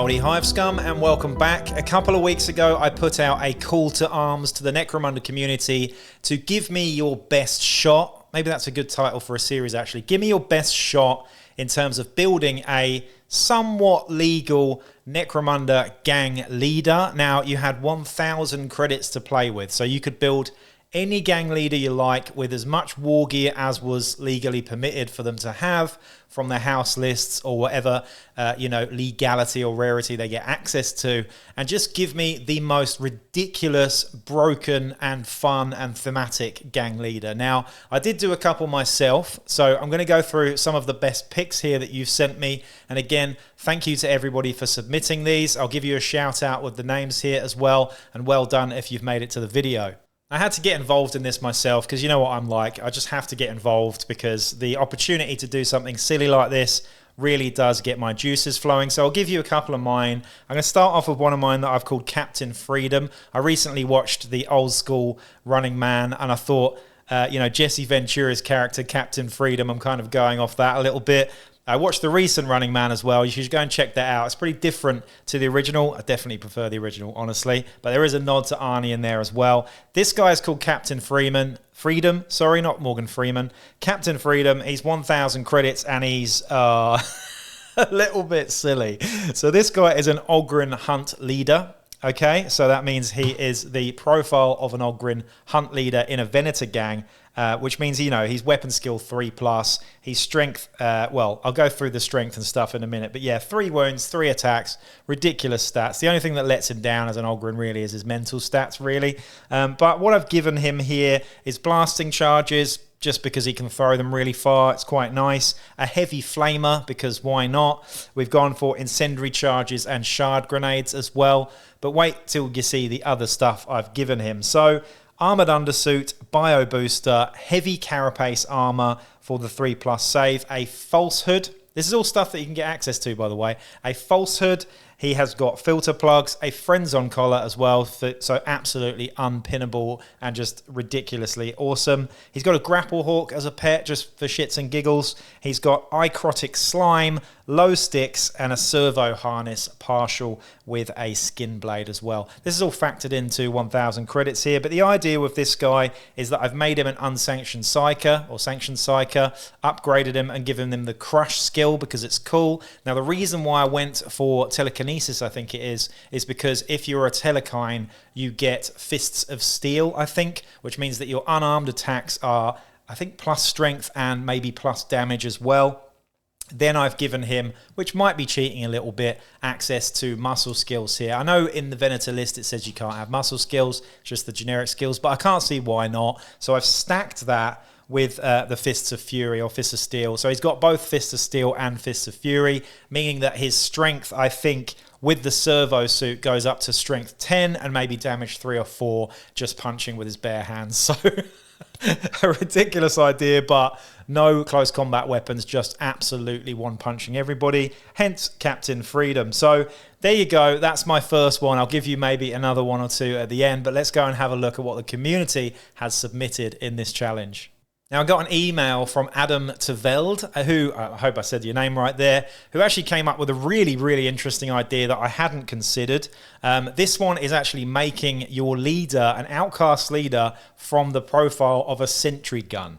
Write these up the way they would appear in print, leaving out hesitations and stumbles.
howdy Hive Scum and welcome back. A couple of weeks ago I put out a call to arms to the Necromunda community to give me your best shot. Maybe that's a good title for a series actually. Give me your best shot in terms of building a somewhat legal Necromunda gang leader. Now you had 1,000 credits to play with, so you could build any gang leader you like with as much war gear as was legally permitted for them to have from their house lists or whatever, legality or rarity they get access to, and just give me the most ridiculous, broken and fun and thematic gang leader. Now, I did do a couple myself, so I'm going to go through some of the best picks here that you've sent me. And again, thank you to everybody for submitting these. I'll give you a shout out with the names here as well, and well done if you've made it to the video. I had to get involved in this myself because you know what I'm like. I just have to get involved because the opportunity to do something silly like this really does get my juices flowing. So I'll give you a couple of mine. I'm going to start off with one of mine that I've called Captain Freedom. I recently watched the old school Running Man and I thought, Jesse Ventura's character, Captain Freedom, I'm kind of going off that a little bit. I watched the recent Running Man as well. You should go and check that out. It's pretty different to the original. I definitely prefer the original, honestly. But there is a nod to Arnie in there as well. This guy is called Captain Freedom, not Morgan Freeman. Captain Freedom, he's 1,000 credits and he's a little bit silly. So this guy is an Ogryn hunt leader. Okay, so that means he is the profile of an Ogryn hunt leader in a Venator gang, which means, he's weapon skill 3+. He's strength, I'll go through the strength and stuff in a minute. But yeah, 3 wounds, 3 attacks, ridiculous stats. The only thing that lets him down as an Ogryn really is his mental stats, really. But what I've given him here is blasting charges, just because he can throw them really far. It's quite nice. A heavy flamer, because why not? We've gone for incendiary charges and shard grenades as well. But wait till you see the other stuff I've given him. So, armored undersuit, bio booster, heavy carapace armor for the 3+ save, a falsehood. This is all stuff that you can get access to, by the way. A falsehood. He has got filter plugs, a friend-zone collar as well, so absolutely unpinnable and just ridiculously awesome. He's got a grapple hawk as a pet, just for shits and giggles. He's got icrotic slime, low sticks, and a servo harness partial with a skin blade as well. This is all factored into 1,000 credits here, but the idea with this guy is that I've made him an unsanctioned psyker, or sanctioned psyker, upgraded him and given him the crush skill because it's cool. Now, the reason why I went for telekinesis, I think it is because if you're a telekine, you get fists of steel, I think, which means that your unarmed attacks are, I think, plus strength and maybe plus damage as well. Then I've given him, which might be cheating a little bit, access to muscle skills here. I know in the Venator list it says you can't have muscle skills, just the generic skills, but I can't see why not. So I've stacked that with the Fists of Fury or Fists of Steel. So he's got both Fists of Steel and Fists of Fury, meaning that his strength, I think, with the servo suit goes up to strength 10 and maybe damage 3 or 4 just punching with his bare hands. So a ridiculous idea, but no close combat weapons, just absolutely one-punching everybody, hence Captain Freedom. So there you go, that's my first one. I'll give you maybe another one or two at the end, but let's go and have a look at what the community has submitted in this challenge. Now, I got an email from Adam Teveld, who, I hope I said your name right there, who actually came up with a really, really interesting idea that I hadn't considered. This one is actually making your leader, an outcast leader, from the profile of a sentry gun.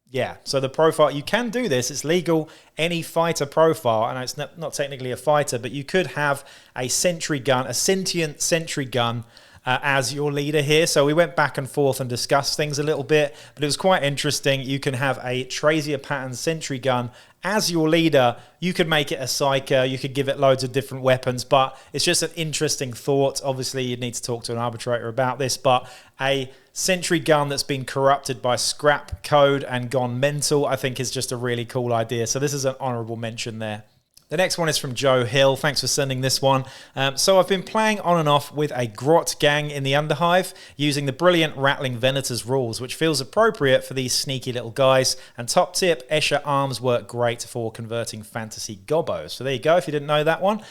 Yeah, so the profile, you can do this, it's legal, any fighter profile, and it's not technically a fighter, but you could have a sentry gun, a sentient sentry gun, as your leader here. So we went back and forth and discussed things a little bit, but it was quite interesting. You can have a Trazier pattern sentry gun as your leader. You could make it a psyker, you could give it loads of different weapons, but it's just an interesting thought. Obviously, you'd need to talk to an arbitrator about this, but a sentry gun that's been corrupted by scrap code and gone mental, I think is just a really cool idea. So this is an honorable mention there. The next one is from Joe Hill. Thanks for sending this one. So I've been playing on and off with a Grot gang in the Underhive using the brilliant Rattling Venators rules, which feels appropriate for these sneaky little guys. And top tip, Escher arms work great for converting fantasy gobbos. So there you go, if you didn't know that one.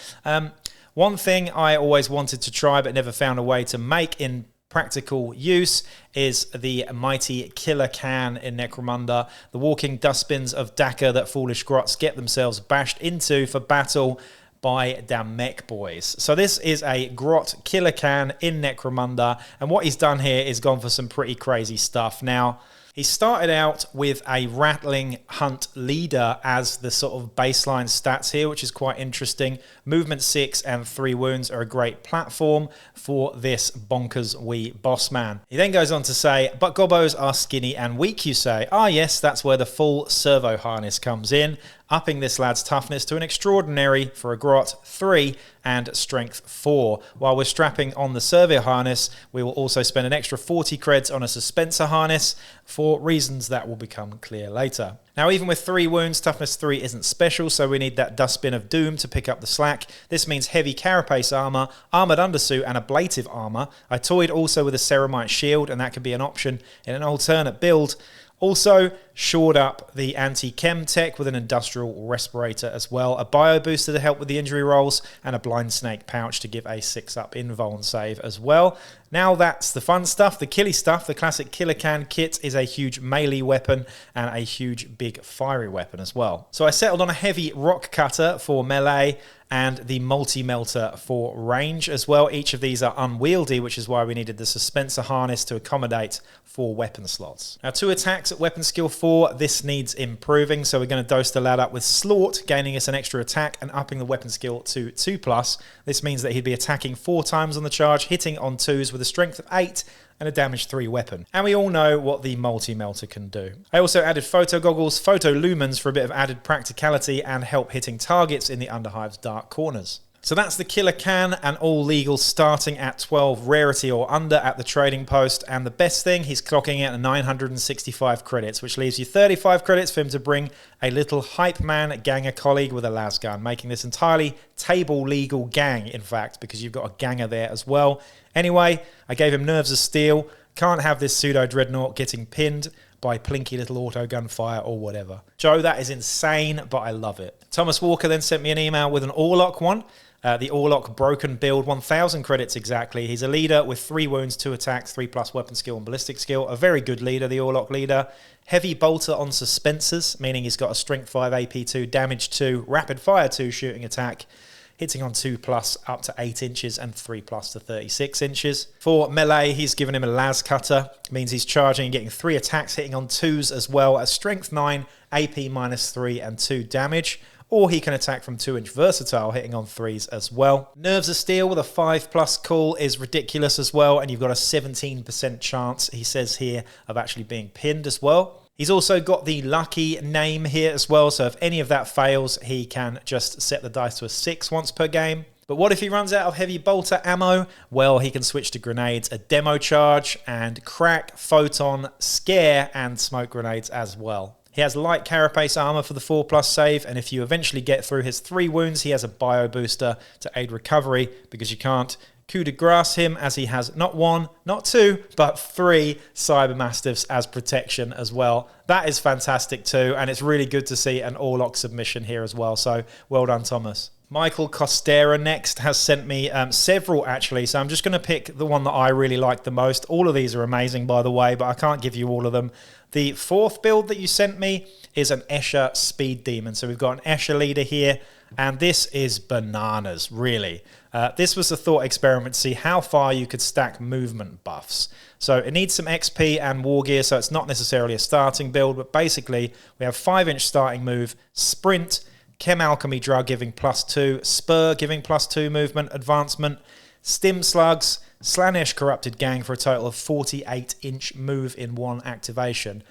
One thing I always wanted to try but never found a way to make in practical use is the mighty killer can in Necromunda, the walking dustbins of Delaque that foolish grots get themselves bashed into for battle. by Delaque boys. So this is a Grot killer can in Necromunda, and what he's done here is gone for some pretty crazy stuff. Now, he started out with a Rattling Hunt leader as the sort of baseline stats here, which is quite interesting. Movement 6 and 3 wounds are a great platform for this bonkers wee boss man. He then goes on to say, but gobos are skinny and weak, you say. Ah yes, that's where the full servo harness comes in, upping this lad's toughness to an extraordinary for a Grot 3 and strength 4. While we're strapping on the servo harness, we will also spend an extra 40 creds on a suspensor harness for reasons that will become clear later. Now, even with 3 wounds, toughness 3 isn't special, so we need that Dustbin of Doom to pick up the slack. This means heavy carapace armor, armored undersuit, and ablative armor. I toyed also with a ceramite shield, and that could be an option in an alternate build. Also, shored up the anti-chem tech with an industrial respirator as well, a bio booster to help with the injury rolls, and a blind snake pouch to give a 6-up invuln save as well. Now that's the fun stuff, the killy stuff. The classic killer can kit is a huge melee weapon and a huge big fiery weapon as well. So I settled on a heavy rock cutter for melee and the multi-melter for range as well. Each of these are unwieldy, which is why we needed the suspensor harness to accommodate 4 weapon slots. Now 2 attacks at weapon skill 4, this needs improving, so we're going to dose the lad up with Slaught, gaining us an extra attack and upping the weapon skill to 2+. This means that he'd be attacking 4 times on the charge, hitting on 2s with a strength of 8 and a damage 3 weapon. And we all know what the multi-melter can do. I also added photo goggles, photo lumens for a bit of added practicality and help hitting targets in the Underhive's dark corners. So that's the killer can, and all legal, starting at 12 rarity or under at the trading post. And the best thing, he's clocking at 965 credits, which leaves you 35 credits for him to bring a little hype man ganger colleague with a las gun, making this entirely table legal gang, in fact, because you've got a ganger there as well. Anyway, I gave him nerves of steel. Can't have this pseudo dreadnought getting pinned by plinky little auto gunfire or whatever. Joe, that is insane, but I love it. Thomas Walker then sent me an email with an Orlock one. The Orlock broken build, 1,000 credits exactly. He's a leader with 3 wounds, 2 attacks, 3+ weapon skill and ballistic skill. A very good leader, the Orlock leader. Heavy bolter on suspensors, meaning he's got a strength 5, AP 2, damage 2, rapid fire 2 shooting attack. Hitting on 2+ up to 8 inches and 3+ to 36 inches. For melee, he's given him a las cutter. Means he's charging and getting 3 attacks, hitting on 2s as well. A strength 9, AP -3 and 2 damage. Or he can attack from 2-inch versatile, hitting on 3s as well. Nerves of Steel with a 5+ cool is ridiculous as well, and you've got a 17% chance, he says here, of actually being pinned as well. He's also got the lucky name here as well, so if any of that fails, he can just set the dice to a 6 once per game. But what if he runs out of heavy bolter ammo? Well, he can switch to grenades, a demo charge, and crack, photon, scare, and smoke grenades as well. He has light carapace armor for the 4+ save, and if you eventually get through his 3 wounds, he has a bio booster to aid recovery, because you can't coup de grace him, as he has not 1, not 2, but 3 Cyber Mastiffs as protection as well. That is fantastic too, and it's really good to see an Orlock submission here as well, so well done, Thomas. Michael Costera next has sent me several actually, so I'm just going to pick the one that I really like the most. All of these are amazing, by the way, but I can't give you all of them. The 4th build that you sent me is an Escher Speed Demon. So we've got an Escher leader here, and this is bananas, really. This was a thought experiment to see how far you could stack movement buffs. So it needs some XP and war gear, so it's not necessarily a starting build, but basically we have 5-inch starting move, sprint, Chem Alchemy Drug giving +2, Spur giving +2 movement advancement, Stim Slugs, Slaanesh Corrupted Gang for a total of 48-inch move in 1 activation.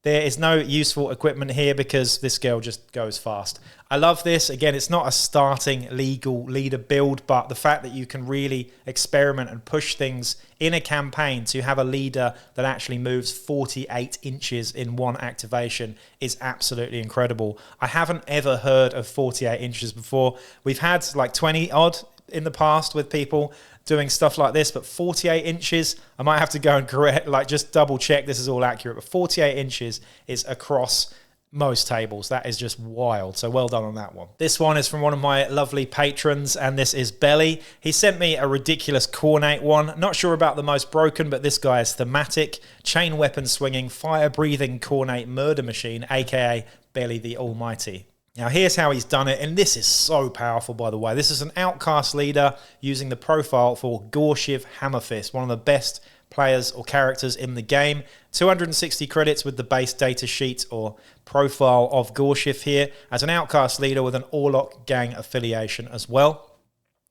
There is no useful equipment here because this girl just goes fast. I love this. Again, it's not a starting legal leader build, but the fact that you can really experiment and push things in a campaign to have a leader that actually moves 48 inches in 1 activation is absolutely incredible. I haven't ever heard of 48 inches before. We've had like 20 odd in the past with people doing stuff like this, but 48 inches, I might have to go and correct, like just double check this is all accurate, but 48 inches is across most tables. That is just wild. So well done on that one. This one is from one of my lovely patrons, and this is Belly. He sent me a ridiculous Khorne one. Not sure about the most broken, but this guy is thematic. Chain weapon swinging, fire breathing Khorne murder machine, aka Belly the Almighty. Now here's how he's done it, and this is so powerful, by the way. This is an Outcast leader using the profile for Gorshiv Hammerfist, one of the best players or characters in the game. 260 credits with the base data sheet or profile of Gorshiv here as an Outcast leader with an Orlock gang affiliation as well.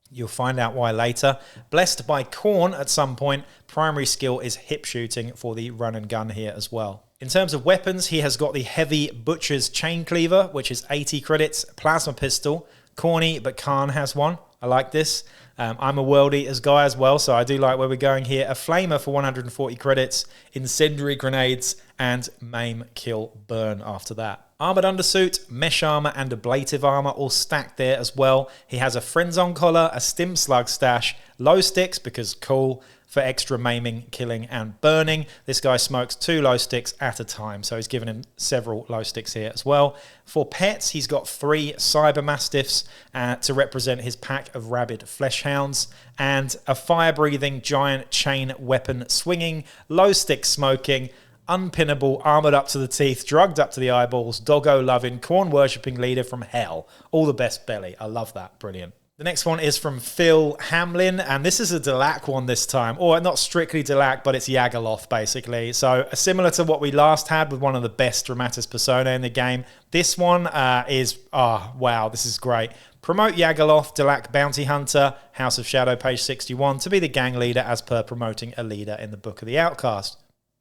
You'll find out why later. Blessed by Khorne at some point. Primary skill is hip shooting for the run and gun here as well. In terms of weapons, he has got the heavy Butcher's Chain Cleaver, which is 80 credits, plasma pistol. Corny, but Khorne has one. I like this. I'm a World Eaters guy as well, so I do like where we're going here. A Flamer for 140 credits, incendiary grenades, and maim, kill, burn after that. Armored undersuit, mesh armor, and ablative armor all stacked there as well. He has a Friendzone collar, a stim slug stash, low sticks because cool, for extra maiming, killing, and burning. This guy smokes 2 low sticks at a time, so he's given him several low sticks here as well. For pets, he's got 3 Cyber Mastiffs to represent his pack of rabid fleshhounds, and a fire-breathing giant chain weapon swinging, low stick smoking, unpinnable, armoured up to the teeth, drugged up to the eyeballs, doggo-loving, Khorne-worshipping leader from hell. All the best belly. I love that. Brilliant. The next one is from Phil Hamlin, and this is a Delaque one this time. Or not strictly Delaque, but it's Yagaloth, basically. So similar to what we last had with one of the best Dramatis Persona in the game. This one is, wow, this is great. Promote Yagaloth, Delaque Bounty Hunter, House of Shadow, page 61, to be the gang leader as per promoting a leader in the Book of the Outcast.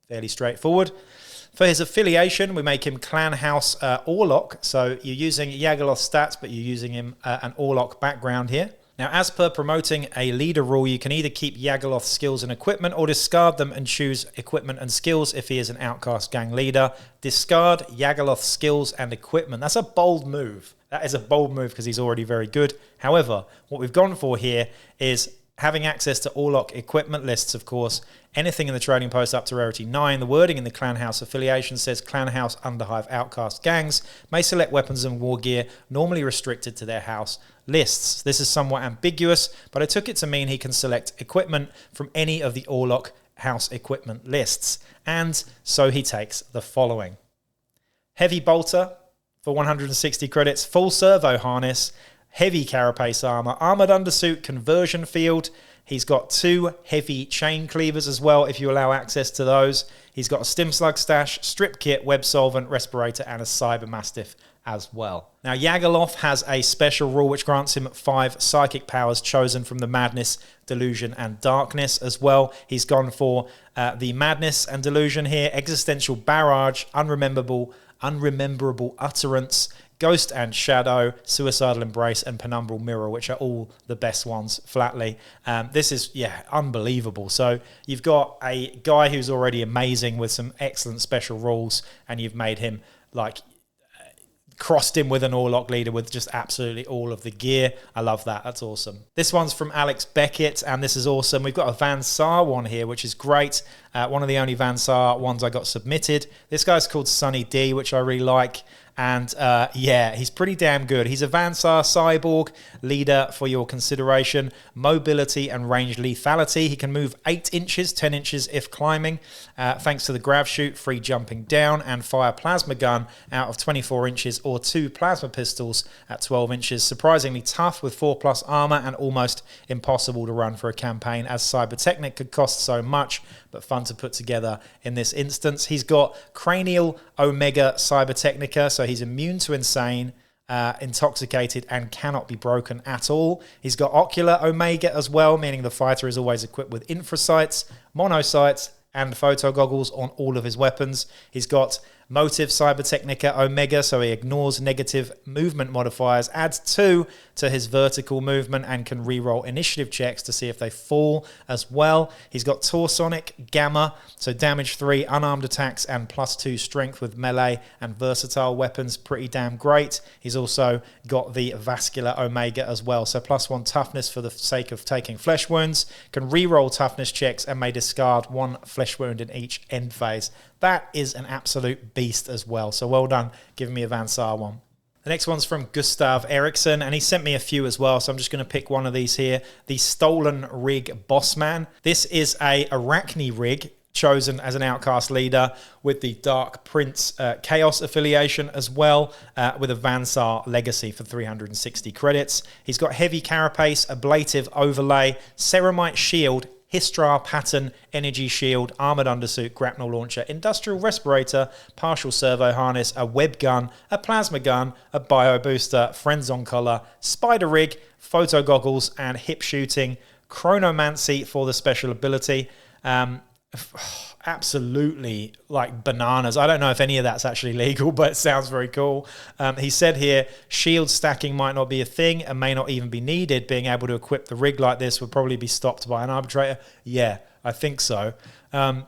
Fairly straightforward. For his affiliation, we make him Clan House Orlock. So you're using Yagaloth stats, but you're using him an Orlock background here. Now, as per promoting a leader rule, you can either keep Yagaloth's skills and equipment or discard them and choose equipment and skills if he is an Outcast gang leader. Discard Yagaloth's skills and equipment. That's a bold move. That is a bold move because he's already very good. However, what we've gone for here is having access to Orlock equipment lists, of course. Anything in the trading post up to rarity 9. The wording in the Clan House affiliation says Clan House Underhive Outcast gangs may select weapons and war gear normally restricted to their house lists. This is somewhat ambiguous, but I took it to mean he can select equipment from any of the Orlock house equipment lists. And so he takes the following. Heavy Bolter for 160 credits, full servo harness, heavy carapace armor, armored undersuit, conversion field. He's got 2 heavy chain cleavers as well, if you allow access to those. He's got a stim slug stash, strip kit, web solvent, respirator, and a cyber mastiff as well. Now, Yagaloth has a special rule which grants him 5 psychic powers chosen from the Madness, Delusion, and Darkness as well. He's gone for the Madness and Delusion here, Existential Barrage, Unrememberable Utterance, Ghost and Shadow, Suicidal Embrace, and Penumbral Mirror, which are all the best ones, flatly. This is, unbelievable. So you've got a guy who's already amazing with some excellent special rules, and you've made him, crossed him with an Orlock leader with just absolutely all of the gear. I love that. That's awesome. This one's from Alex Beckett, and this is awesome. We've got a Van Saar one here, which is great. One of the only Van Saar ones I got submitted. This guy's called Sunny D, which I really like. And he's pretty damn good. He's a Van Saar cyborg leader for your consideration. Mobility and range lethality. He can move 8 inches, 10 inches if climbing. Thanks to the grav chute, free jumping down, and fire plasma gun out of 24 inches or 2 plasma pistols at 12 inches. Surprisingly tough with 4+ armor and almost impossible to run for a campaign as Cybertechnic could cost so much, but fun to put together in this instance. He's got Cranial Omega Cybertechnica, so he's immune to insane, intoxicated, and cannot be broken at all. He's got Ocular Omega as well, meaning the fighter is always equipped with infrasights, monocytes, and photo goggles on all of his weapons. He's got Motive Cybertechnica Omega, so he ignores negative movement modifiers, adds 2 to his vertical movement, and can reroll initiative checks to see if they fall as well. He's got Torsonic Gamma, so damage 3, unarmed attacks, and +2 strength with melee and versatile weapons. Pretty damn great. He's also got the Vascular Omega as well, so +1 toughness for the sake of taking flesh wounds, can reroll toughness checks, and may discard 1 flesh wound in each end phase. That is an absolute beast as well. So well done giving me a Van Saar one. The next one's from Gustav Eriksson, and he sent me a few as well, so I'm just going to pick one of these here. The Stolen Rig Bossman. This is a Arachnne rig, chosen as an Outcast leader with the Dark Prince Chaos affiliation as well, with a Van Saar legacy for 360 credits. He's got Heavy Carapace, Ablative Overlay, Ceramite Shield, Histrar Pattern, Energy Shield, Armoured Undersuit, Grapnel Launcher, Industrial Respirator, Partial Servo Harness, a Web Gun, a Plasma Gun, a Bio Booster, Friends on Collar, Spider Rig, Photo Goggles, and Hip Shooting, Chronomancy for the special ability. Absolutely like bananas. I don't know if any of that's actually legal, but it sounds very cool. He said here, shield stacking might not be a thing and may not even be needed. Being able to equip the rig like this would probably be stopped by an arbitrator. Yeah, I think so. I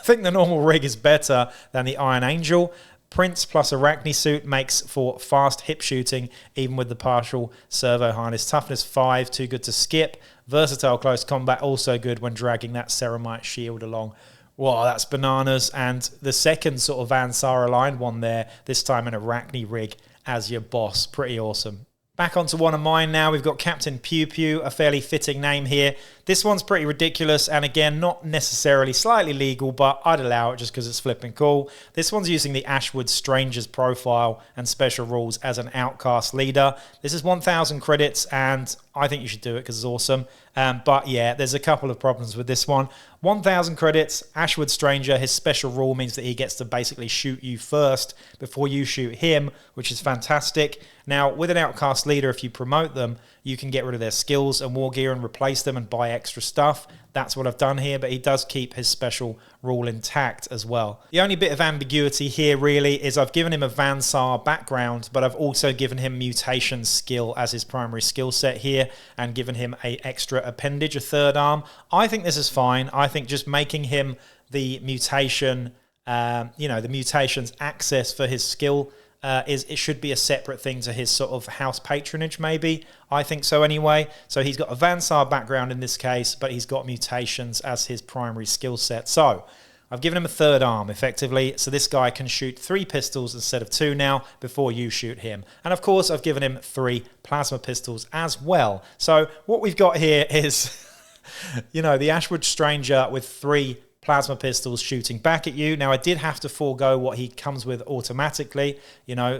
think the normal rig is better than the Iron Angel. Prince plus Arachnne suit makes for fast hip shooting, even with the partial servo harness. Toughness 5, too good to skip. Versatile close combat, also good when dragging that Ceramite shield along. Wow, that's bananas. And the second sort of Van Saar aligned one there, this time an Arachnne rig as your boss. Pretty awesome. Back onto one of mine now. We've got Captain Pew Pew, a fairly fitting name here. This one's pretty ridiculous, and again, not necessarily slightly legal, but I'd allow it just because it's flipping cool. This one's using the Ashwood Stranger's profile and special rules as an Outcast leader. This is 1,000 credits, and I think you should do it because it's awesome. But yeah, there's a couple of problems with this one. 1,000 credits, Ashwood Stranger, his special rule means that he gets to basically shoot you first before you shoot him, which is fantastic. Now, with an Outcast leader, if you promote them, you can get rid of their skills and war gear and replace them and buy extra stuff. That's what I've done here, but he does keep his special rule intact as well. The only bit of ambiguity here really is I've given him a Van Saar background, but I've also given him mutation skill as his primary skill set here and given him an extra appendage, a third arm. I think this is fine. I think just making him the mutation, the mutations access for his skill it should be a separate thing to his sort of house patronage, maybe. I think so anyway. So he's got a Van Saar background in this case, but he's got mutations as his primary skill set. So I've given him a third arm, effectively, so this guy can shoot 3 pistols instead of 2 now before you shoot him. And of course, I've given him 3 plasma pistols as well. So what we've got here is, the Ashwood Stranger with 3 plasma pistols shooting back at you. Now, I did have to forego what he comes with automatically,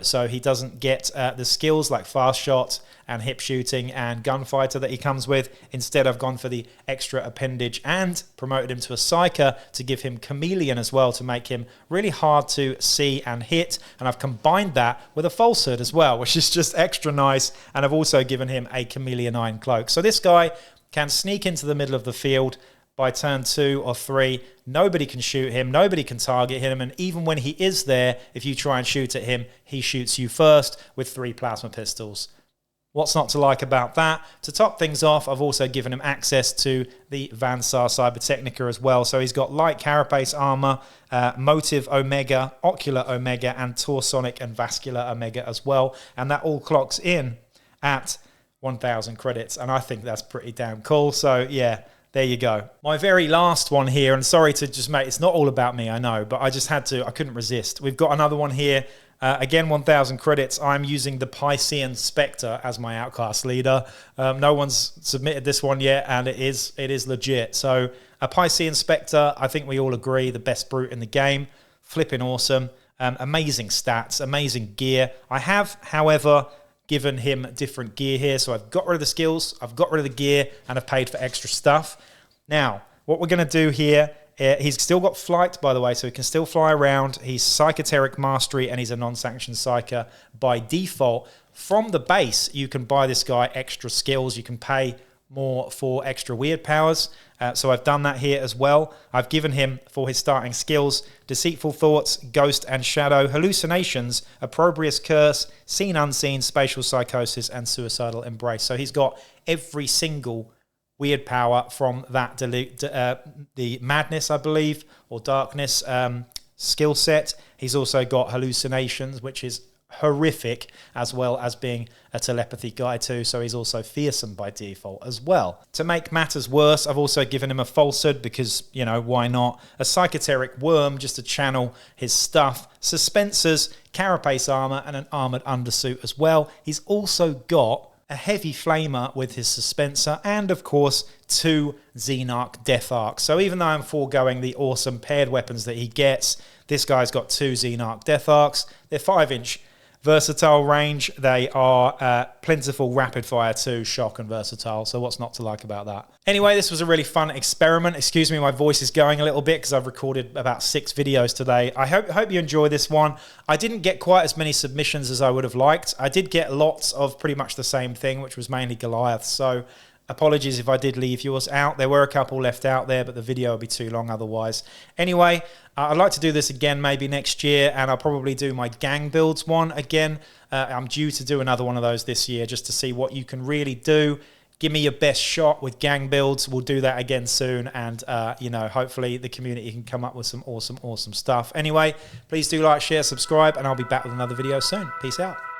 so he doesn't get the skills like fast shot and hip shooting and gunfighter that he comes with. Instead, I've gone for the extra appendage and promoted him to a psyker to give him chameleon as well, to make him really hard to see and hit. And I've combined that with a falsehood as well, which is just extra nice. And I've also given him a chameleon iron cloak. So this guy can sneak into the middle of the field. By turn 2 or 3, nobody can shoot him, nobody can target him, and even when he is there, if you try and shoot at him, he shoots you first with 3 plasma pistols. What's not to like about that? To top things off, I've also given him access to the Van Saar Cybertechnica as well. So he's got light carapace armor, motive omega, ocular omega, and torsonic and vascular omega as well. And that all clocks in at 1,000 credits. And I think that's pretty damn cool. So yeah, there you go. My very last one here, and sorry to just make, it's not all about me, I know, but I just had to, I couldn't resist. We've got another one here. Again, 1,000 credits. I'm using the Piscian Spectre as my Outcast leader. No one's submitted this one yet, and it is legit. So a Piscian Spectre, I think we all agree, the best brute in the game. Flipping awesome. Amazing stats, amazing gear. I have, however, given him different gear here. So I've got rid of the skills, I've got rid of the gear, and I've paid for extra stuff. Now, what we're going to do here, he's still got flight, by the way, so he can still fly around. He's Psychoteric Mastery, and he's a non-sanctioned Psyker by default. From the base, you can buy this guy extra skills. You can pay more for extra weird powers. So I've done that here as well. I've given him, for his starting skills, Deceitful Thoughts, Ghost and Shadow, Hallucinations, Opprobrious Curse, Seen Unseen, Spatial Psychosis, and Suicidal Embrace. So he's got every single weird power from that the Madness, I believe, or Darkness skill set. He's also got Hallucinations, which is horrific, as well as being a telepathy guy too, so he's also fearsome by default as well. To make matters worse, I've also given him a falsehood because, why not? A Psychoteric Worm just to channel his stuff, Suspensors, Carapace Armor, and an Armored Undersuit as well. He's also got a heavy flamer with his Suspenser, and of course 2 Xenarch Death Arcs. So even though I'm foregoing the awesome paired weapons that he gets, this guy's got 2 Xenarch Death Arcs. They're 5-inch versatile range. They are plentiful rapid fire too, shock and versatile. So what's not to like about that? Anyway, this was a really fun experiment. Excuse me, my voice is going a little bit because I've recorded about 6 videos today. I hope you enjoy this one. I didn't get quite as many submissions as I would have liked. I did get lots of pretty much the same thing, which was mainly Goliath. So apologies if I did leave yours out. There were a couple left out there, but the video would be too long otherwise. Anyway, I'd like to do this again maybe next year, and I'll probably do my gang builds one again. I'm due to do another one of those this year just to see what you can really do. Give me your best shot with gang builds. We'll do that again soon, and you know, hopefully the community can come up with some awesome stuff. Anyway, please do like, share, subscribe, and I'll be back with another video soon. Peace out.